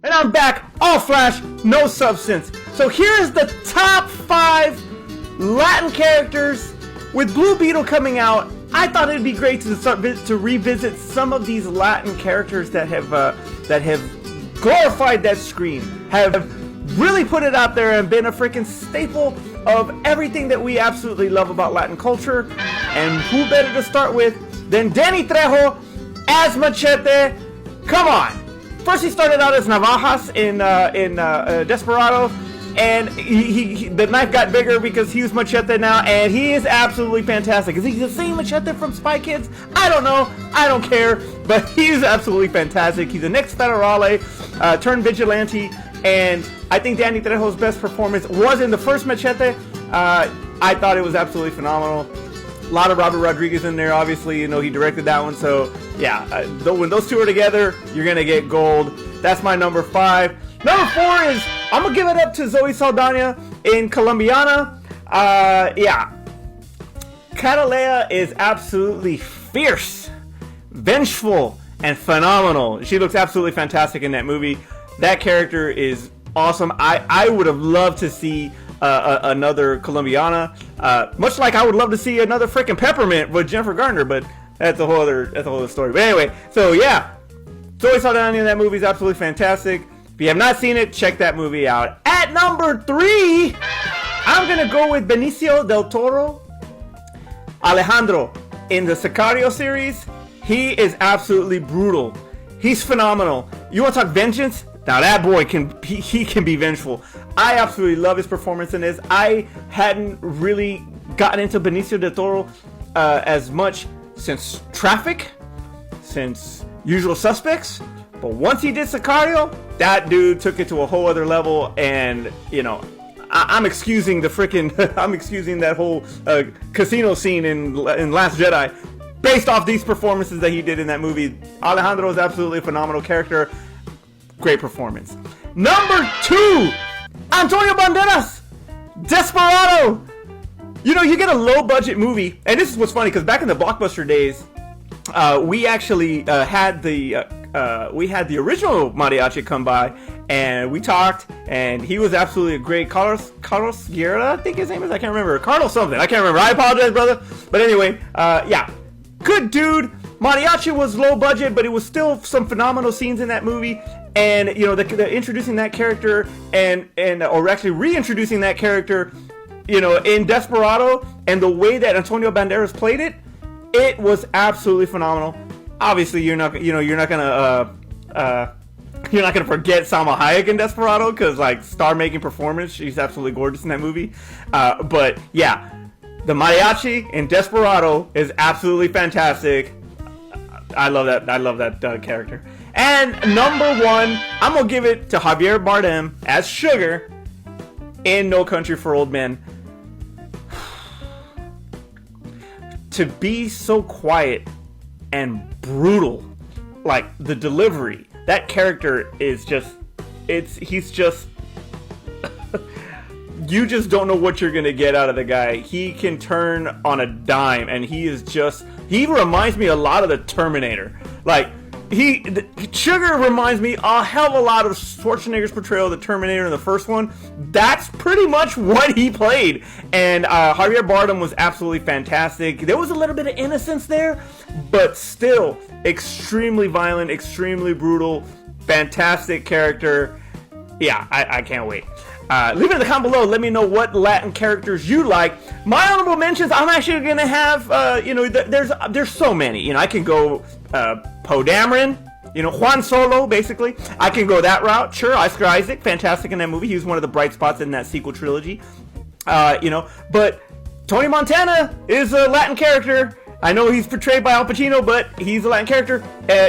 And I'm back, all flash, no substance. So here's the top 5 Latin characters. With Blue Beetle coming out, I thought it'd be great to revisit some of these Latin characters that have glorified that screen, have really put it out there and been a freaking staple of everything that we absolutely love about Latin culture. And who better to start with than Danny Trejo as Machete? Come on! First, he started out as Navajas in Desperado, and the knife got bigger because he was Machete now, and he is absolutely fantastic. Is he the same Machete from Spy Kids? I don't know. I don't care, but he's absolutely fantastic. He's the next Federale turned vigilante, and I think Danny Trejo's best performance was in the first Machete. I thought it was absolutely phenomenal. A lot of Robert Rodriguez in there, obviously, he directed that one, so yeah, when those two are together, you're gonna get gold. That's my number 5. Number 4 is, I'm gonna give it up to Zoe Saldana in Colombiana. Catalea is absolutely fierce, vengeful, and phenomenal. She looks absolutely fantastic in that movie. That character is awesome. I would have loved to see another Colombiana, much like I would love to see another freaking Peppermint with Jennifer Garner, but that's a whole other story. But anyway, so yeah, Zoe Saldana in that movie is absolutely fantastic. If you have not seen it, check that movie out. At number 3, I'm gonna go with Benicio del Toro, Alejandro in the Sicario series. He is absolutely brutal. He's phenomenal. You want to talk vengeance? Now that boy can be vengeful. I absolutely love his performance in this. I hadn't really gotten into Benicio del Toro as much since Traffic, since Usual Suspects, but once he did Sicario, that dude took it to a whole other level. And I'm excusing I'm excusing that whole casino scene in Last Jedi based off these performances that he did in that movie. Alejandro is absolutely a phenomenal character. Great performance. Number 2, Antonio Banderas, Desperado. You get a low budget movie, and this is what's funny because back in the Blockbuster days, we actually had the original mariachi come by, and we talked, and he was absolutely a great Carlos Guerra, I think his name is. I can't remember. Carlos something. I can't remember. I apologize, brother. But anyway, yeah, good dude. Mariachi was low budget, but it was still some phenomenal scenes in that movie. And the introducing that character or actually reintroducing that character, in Desperado, and the way that Antonio Banderas played it, it was absolutely phenomenal. Obviously, you're not gonna forget Salma Hayek in Desperado because star-making performance. She's absolutely gorgeous in that movie. But yeah, the mariachi in Desperado is absolutely fantastic. I love that character. And number 1, I'm gonna give it to Javier Bardem as Sugar in No Country for Old Men. To be so quiet and brutal, the delivery, that character is he's just you just don't know what you're gonna get out of the guy. He can turn on a dime, and he reminds me a lot of the Terminator. Sugar reminds me a hell of a lot of Schwarzenegger's portrayal of the Terminator in the first one. That's pretty much what he played. And Javier Bardem was absolutely fantastic. There was a little bit of innocence there, but still extremely violent, extremely brutal, fantastic character. Yeah, I can't wait. Leave it in the comment below. Let me know what Latin characters you like. My honorable mentions, I'm actually going to have, there's so many. I can go Poe Dameron, Juan Solo, basically. I can go that route. Sure, Oscar Isaac, fantastic in that movie. He was one of the bright spots in that sequel trilogy. But Tony Montana is a Latin character. I know he's portrayed by Al Pacino, but he's a Latin character.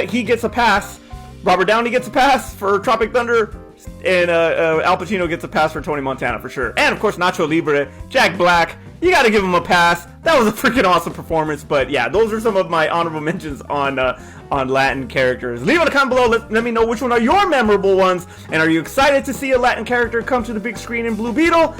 He gets a pass. Robert Downey gets a pass for Tropic Thunder. And Al Pacino gets a pass for Tony Montana for sure. And of course, Nacho Libre, Jack Black. You got to give him a pass. That was a freaking awesome performance. But yeah, those are some of my honorable mentions on Latin characters. Leave it in the comment below. Let me know which one are your memorable ones. And are you excited to see a Latin character come to the big screen in Blue Beetle?